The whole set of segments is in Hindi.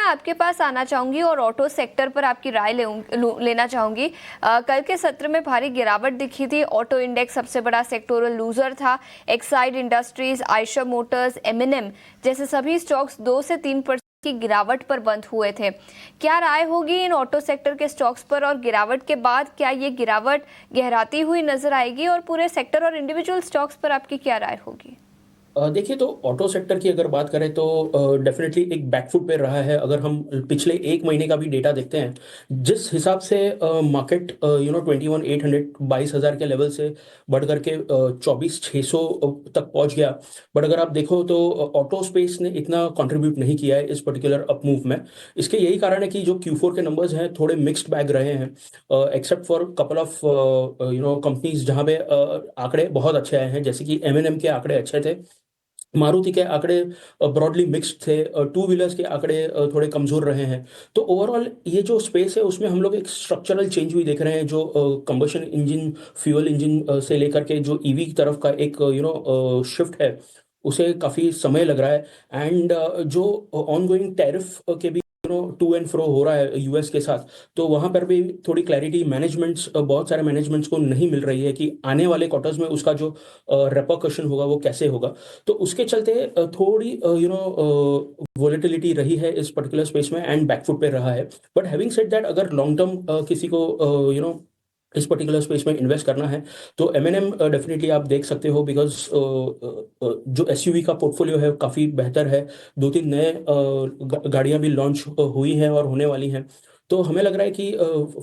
आपके पास आना चाहूंगी और ऑटो सेक्टर पर आपकी राय लेना चाहूंगी। कल के सत्र में भारी गिरावट दिखी थी। ऑटो इंडेक्स सबसे बड़ा सेक्टोरल लूजर था। एक्साइड इंडस्ट्रीज, आयशर मोटर्स, एमएनएम जैसे सभी स्टॉक्स 2 से 3% की गिरावट पर बंद हुए थे। क्या राय होगी इन ऑटो सेक्टर के स्टॉक्स पर, और गिरावट के बाद क्या ये गिरावट गहराती हुई नजर आएगी, और पूरे सेक्टर और इंडिविजुअल स्टॉक्स पर आपकी क्या राय होगी? देखिए, तो ऑटो सेक्टर की अगर बात करें तो डेफिनेटली एक बैकफुट पे रहा है। अगर हम पिछले एक महीने का भी डेटा देखते हैं, जिस हिसाब से मार्केट 21,800 22,000 के लेवल से बढ़ करके 24,600 तक पहुंच गया। बट अगर आप देखो तो ऑटो स्पेस ने इतना कंट्रीब्यूट नहीं किया है इस पर्टिकुलर अप मूव में। इसके यही कारण है कि जो Q4 के नंबर्स हैं थोड़े मिक्स्ड बैग रहे हैं, except for couple of companies जहां पे आंकड़े बहुत अच्छे आए हैं, जैसे कि एमएनएम के आंकड़े अच्छे थे, मारुति के आंकड़े ब्रॉडली मिक्स्ड थे, टू व्हीलर्स के आंकड़े थोड़े कमजोर रहे हैं। तो ओवरऑल ये जो स्पेस है उसमें हम लोग एक स्ट्रक्चरल चेंज भी देख रहे हैं, जो कंबशन इंजन, फ्यूल इंजन से लेकर के जो ईवी की तरफ का एक शिफ्ट है, उसे काफ़ी समय लग रहा है। एंड जो ऑनगोइंग टैरिफ के भी टू एंड फ्रो हो रहा है यूएस के साथ, तो वहां पर भी थोड़ी क्लैरिटी मैनेजमेंट्स, बहुत सारे मैनेजमेंट्स को नहीं मिल रही है कि आने वाले क्वार्टर्स में उसका जो रेपरकशन होगा वो कैसे होगा। तो उसके चलते थोड़ी वोलेटिलिटी रही है इस पर्टिकुलर स्पेस में एंड बैकफुट पे रहा है। बट हैविंग सेड दैट, अगर लॉन्ग टर्म किसी को इस पर्टिकुलर स्पेस में इन्वेस्ट करना है तो एमएनएम डेफिनेटली आप देख सकते हो, बिकॉज जो एसयूवी का पोर्टफोलियो है काफ़ी बेहतर है। दो तीन नए गाड़ियां भी लॉन्च हुई हैं और होने वाली हैं। तो हमें लग रहा है कि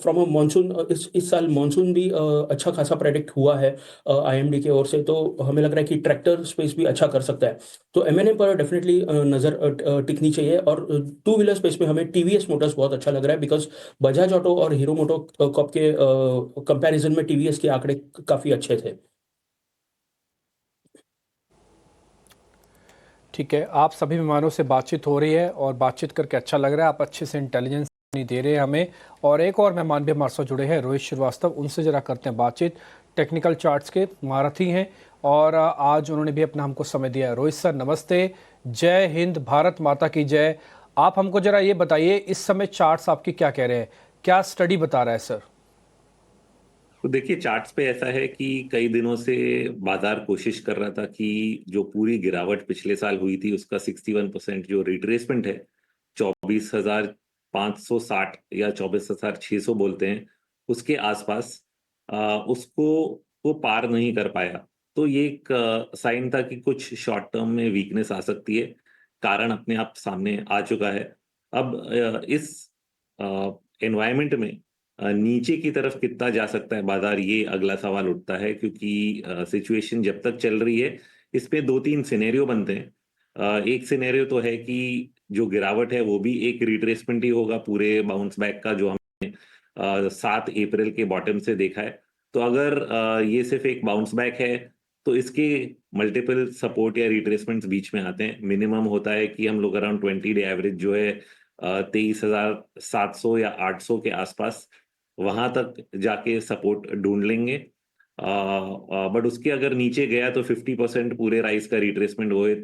फ्रॉम अ मानसून, इस साल मानसून भी अच्छा खासा प्रेडिक्ट हुआ है आईएमडी की ओर से। तो हमें लग रहा है कि ट्रैक्टर स्पेस भी अच्छा कर सकता है। तो एमएनएम पर डेफिनेटली नज़र टिकनी चाहिए। और टू व्हीलर स्पेस में हमें टीवीएस मोटर्स बहुत अच्छा लग रहा है, बिकॉज बजाज ऑटो और हीरो मोटो कॉप के कंपैरिजन में टीवीएस के आंकड़े काफ़ी अच्छे थे। ठीक है, आप सभी मेहमानों से बातचीत हो रही है और बातचीत करके अच्छा लग रहा है। आप अच्छे से इंटेलिजेंस नहीं दे रहे हैं हमें। और एक और मेहमान भी हमारे साथ जुड़े हैं, रोहित श्रीवास्तव। उनसे जरा करते हैं बातचीत। टेक्निकल चार्ट्स के महारथी हैं और आज उन्होंने भी अपना हमको समय दिया है। रोहित सर नमस्ते, जय हिंद, भारत माता की जय। आप हमको जरा ये बताइए, इस समय चार्ट्स आपकी क्या कह रहे हैं, क्या स्टडी बता रहा है सर? तो देखिए, चार्ट्स पे ऐसा है कि कई दिनों से बाजार कोशिश कर रहा था कि जो पूरी गिरावट पिछले साल हुई थी उसका 61% जो रिट्रेसमेंट है, 24,560 या 24,600 बोलते हैं, उसके आसपास उसको वो पार नहीं कर पाया। तो ये एक साइन था कि कुछ शॉर्ट टर्म में वीकनेस आ सकती है। कारण अपने आप सामने आ चुका है। अब इस एनवायरमेंट में नीचे की तरफ कितना जा सकता है बाजार, ये अगला सवाल उठता है, क्योंकि सिचुएशन जब तक चल रही है इस पे दो तीन सिनेरियो बनते हैं। एक सिनेरियो तो है कि जो गिरावट है वो भी एक रिट्रेसमेंट ही होगा पूरे बाउंस बैक का, जो हमने 7 अप्रैल के बॉटम से देखा है। तो अगर ये सिर्फ एक बाउंस बैक है तो इसके मल्टीपल सपोर्ट या रिट्रेसमेंट्स बीच में आते हैं। मिनिमम होता है कि हम लोग अराउंड 20 डे एवरेज जो है 23,700 या 800 के आसपास, वहां तक जाके सपोर्ट ढूंढ लेंगे। बट उसके अगर नीचे गया तो 50% पूरे राइस का रिट्रेसमेंट हुए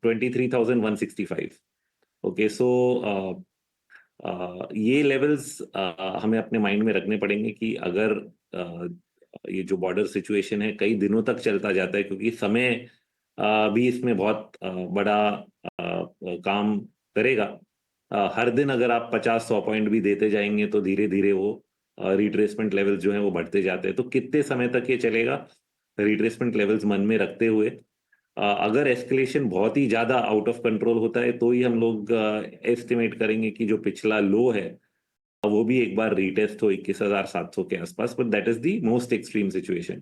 23,165। ओके, सो ये लेवल्स हमें अपने माइंड में रखने पड़ेंगे कि अगर ये जो बॉर्डर सिचुएशन है कई दिनों तक चलता जाता है, क्योंकि समय भी इसमें बहुत बड़ा काम करेगा। हर दिन अगर आप 50-100 पॉइंट भी देते जाएंगे तो धीरे धीरे वो रिट्रेसमेंट लेवल्स जो हैं वो बढ़ते जाते हैं। तो कितने समय तक ये चलेगा, रिट्रेसमेंट लेवल्स मन में रखते हुए अगर एस्केलेशन बहुत ही ज्यादा आउट ऑफ कंट्रोल होता है तो ही हम लोग एस्टिमेट करेंगे कि जो पिछला लो है वो भी एक बार रीटेस्ट हो 21,700 के आसपास। But that is the most extreme situation.